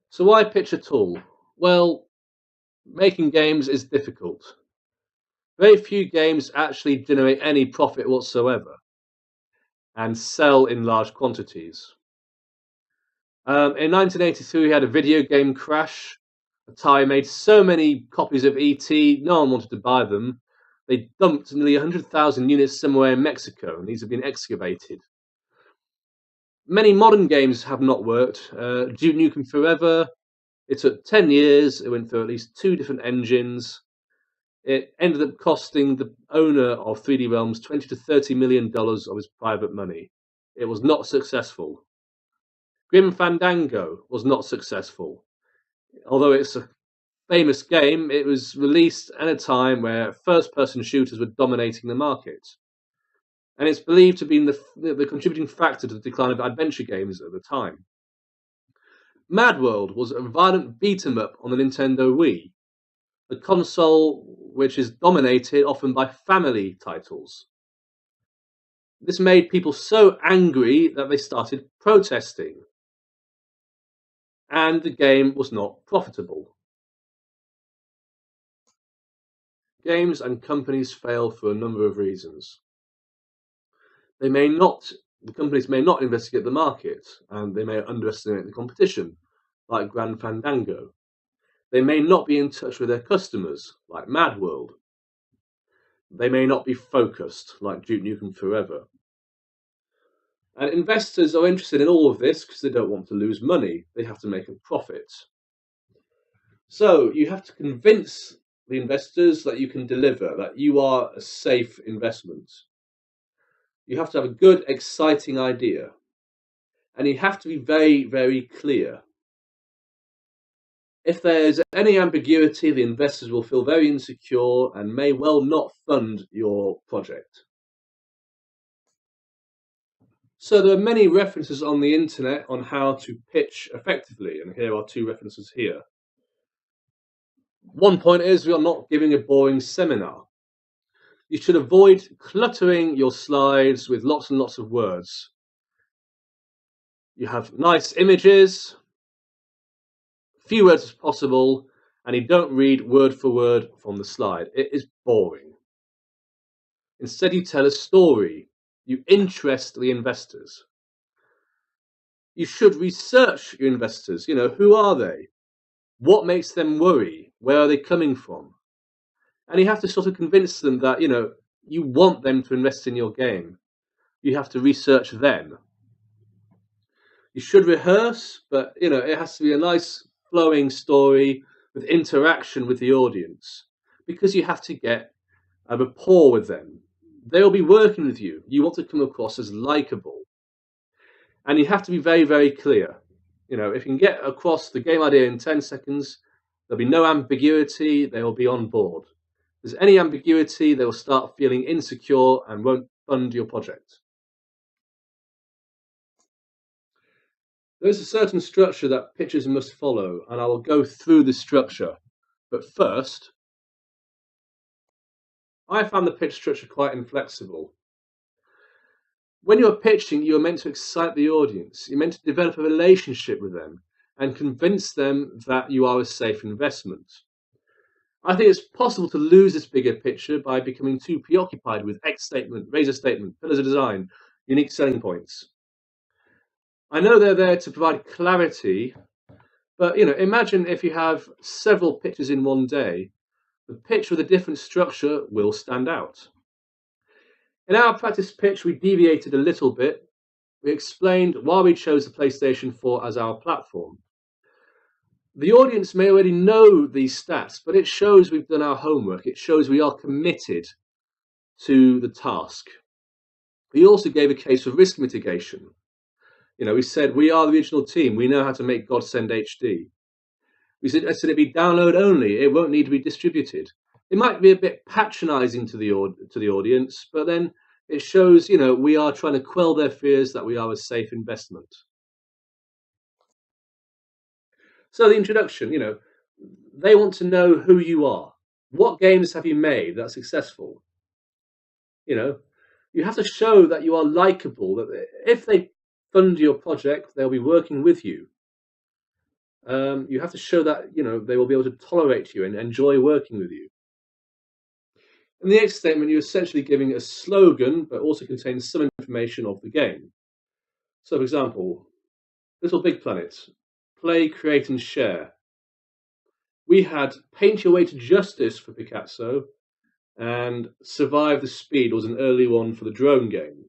So why pitch at all? Well, making games is difficult. Very few games actually generate any profit whatsoever and sell in large quantities. In 1983, we had a video game crash. Atari made so many copies of ET, no one wanted to buy them. They dumped nearly 100,000 units somewhere in Mexico, and these have been excavated. Many modern games have not worked. Duke Nukem Forever, it took 10 years, it went through at least 2 different engines. It ended up costing the owner of 3D Realms $20 to $30 million of his private money. It was not successful. Grim Fandango was not successful. Although it's a famous game, it was released at a time where first-person shooters were dominating the market. And it's believed to have been the contributing factor to the decline of adventure games at the time. Mad World was a violent beat-em-up on the Nintendo Wii, a console which is dominated often by family titles. This made people so angry that they started protesting, and the game was not profitable. Games and companies fail for a number of reasons. The companies may not investigate the market, and they may underestimate the competition, like Grand Fandango. They may not be in touch with their customers, like Mad World. They may not be focused, like Duke Nukem Forever. And investors are interested in all of this because they don't want to lose money. They have to make a profit. So you have to convince the investors that you can deliver, that you are a safe investment. You have to have a good, exciting idea. And you have to be very, very clear. If there's any ambiguity, the investors will feel very insecure and may well not fund your project. So there are many references on the internet on how to pitch effectively, and here are 2 references here. One point is we are not giving a boring seminar. You should avoid cluttering your slides with lots and lots of words. You have nice images, few words as possible, and you don't read word for word from the slide. It is boring. Instead, you tell a story. You interest the investors. You should research your investors. Who are they? What makes them worry? Where are they coming from? And you have to sort of convince them that, you want them to invest in your game. You have to research them. You should rehearse, but, it has to be a nice flowing story with interaction with the audience, because you have to get a rapport with them. They'll be working with you. You want to come across as likable. And you have to be very, very clear. If you can get across the game idea in 10 seconds, there'll be no ambiguity, they will be on board. If there's any ambiguity, they will start feeling insecure and won't fund your project. There's a certain structure that pitchers must follow, and I will go through the structure. But first, I found the pitch structure quite inflexible. When you're pitching, you're meant to excite the audience. You're meant to develop a relationship with them and convince them that you are a safe investment. I think it's possible to lose this bigger picture by becoming too preoccupied with X statement, razor statement, pillars of design, unique selling points. I know they're there to provide clarity, but imagine if you have several pitches in one day, the pitch with a different structure will stand out. In our practice pitch, we deviated a little bit. We explained why we chose the PlayStation 4 as our platform. The audience may already know these stats, but it shows we've done our homework. It shows we are committed to the task. We also gave a case for risk mitigation. We said we are the original team. We know how to make Godsend HD. We said it be download only. It won't need to be distributed. It might be a bit patronizing to the audience, but then it shows, we are trying to quell their fears that we are a safe investment. So the introduction, they want to know who you are. What games have you made that's successful? You have to show that you are likable, that if they fund your project, they'll be working with you. You have to show that they will be able to tolerate you and enjoy working with you. In the next statement, you're essentially giving a slogan, but also contains some information of the game. So, for example, Little Big Planet, play, create, and share. We had Paint Your Way to Justice for Picazzo, and Survive the Speed was an early one for the drone game.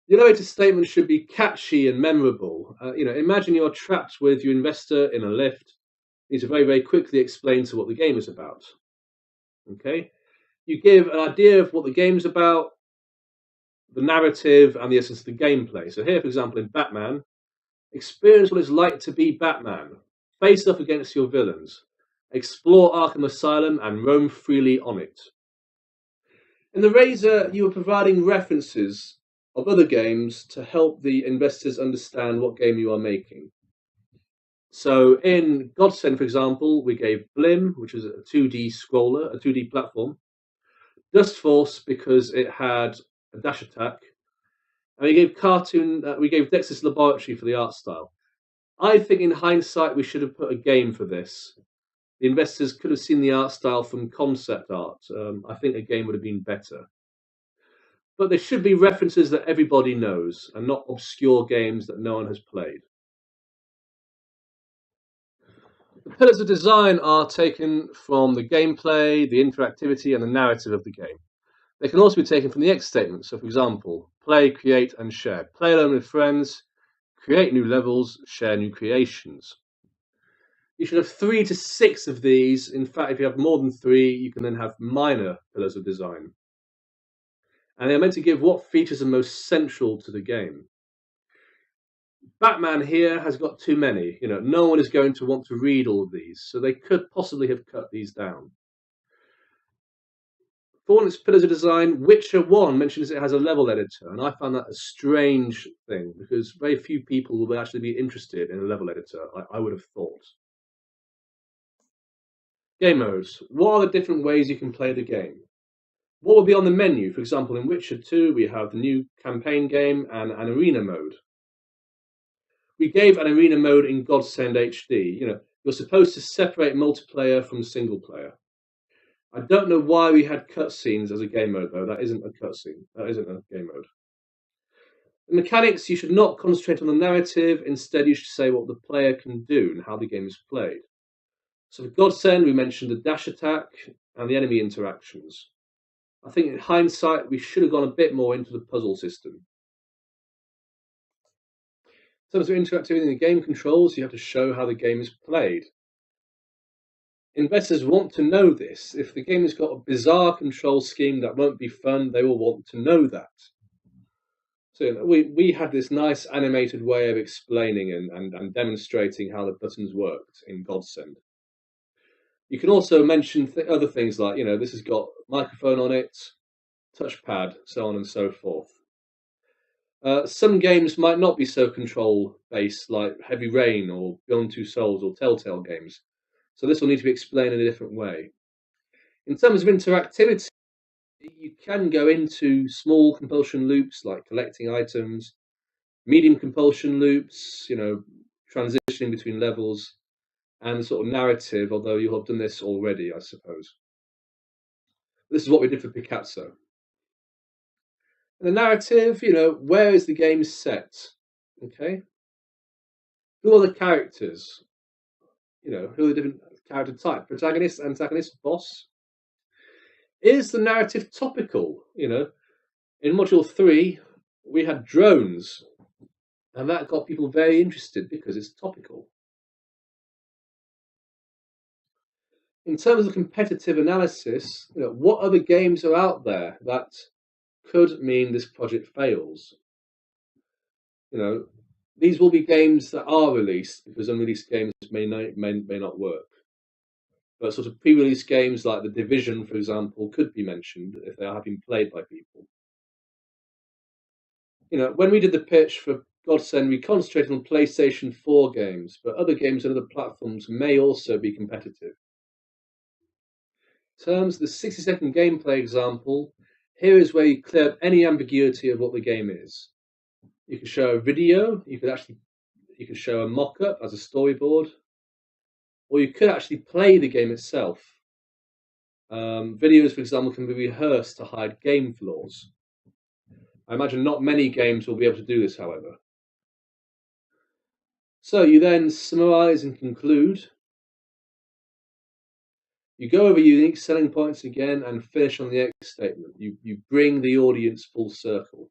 The elevator statement should be catchy and memorable. Imagine you're trapped with your investor in a lift. You need to very, very quickly explain to what the game is about. Okay, you give an idea of what the game's about, the narrative, and the essence of the gameplay. So here, for example, in Batman, experience what it's like to be Batman. Face up against your villains. Explore Arkham Asylum and roam freely on it. In the Razor, you are providing references of other games to help the investors understand what game you are making. So in Godsend, for example, we gave Blim, which is a 2D scroller, a 2D platform. Dust Force because it had a dash attack. And we gave Dexter's Laboratory for the art style. I think in hindsight we should have put a game for this. The investors could have seen the art style from concept art. I think a game would have been better. But there should be references that everybody knows and not obscure games that no one has played. The pillars of design are taken from the gameplay, the interactivity, and the narrative of the game. They can also be taken from the X statement. So, for example, play, create, and share. Play alone with friends, create new levels, share new creations. You should have 3 to 6 of these. In fact, if you have more than 3, you can then have minor pillars of design. And they're meant to give what features are most central to the game. Batman here has got too many. No one is going to want to read all of these, so they could possibly have cut these down. For its pillars of design, Witcher 1 mentions it has a level editor, and I found that a strange thing because very few people will actually be interested in a level editor, I would have thought. Game modes. What are the different ways you can play the game? What will be on the menu? For example, in Witcher 2, we have the new campaign game and an arena mode. We gave an arena mode in Godsend HD. You're supposed to separate multiplayer from single player. I don't know why we had cutscenes as a game mode, though. That isn't a cutscene. That isn't a game mode. The mechanics, you should not concentrate on the narrative. Instead, you should say what the player can do and how the game is played. So for Godsend, we mentioned the dash attack and the enemy interactions. I think in hindsight, we should have gone a bit more into the puzzle system. In terms of interactivity in the game controls, you have to show how the game is played. Investors want to know this. If the game has got a bizarre control scheme that won't be fun, they will want to know that. So we had this nice animated way of explaining and demonstrating how the buttons worked in Godsend. You can also mention other things like, this has got microphone on it, touchpad, so on and so forth. Some games might not be so control-based, like Heavy Rain or Beyond Two Souls or Telltale games. So this will need to be explained in a different way. In terms of interactivity, you can go into small compulsion loops like collecting items, medium compulsion loops, transitioning between levels, and the sort of narrative, although you'll have done this already, I suppose. This is what we did for Picazzo. The narrative, where is the game set? Okay. Who are the characters? Who are the different character type? Protagonist, antagonist, boss? Is the narrative topical? In Module 3, we had drones, and that got people very interested because it's topical. In terms of competitive analysis, what other games are out there that could mean this project fails? These will be games that are released because unreleased games may not work. But sort of pre-release games like The Division, for example, could be mentioned if they have been played by people. When we did the pitch for Godsend, we concentrated on PlayStation 4 games, but other games on other platforms may also be competitive. In terms of the 60-second gameplay example, here is where you clear up any ambiguity of what the game is. You can show a video, you could actually you could show a mock-up as a storyboard, or you could actually play the game itself. Videos, for example, can be rehearsed to hide game flaws. I imagine not many games will be able to do this, however. So you then summarize and conclude. You go over unique selling points again and finish on the X statement. You bring the audience full circle.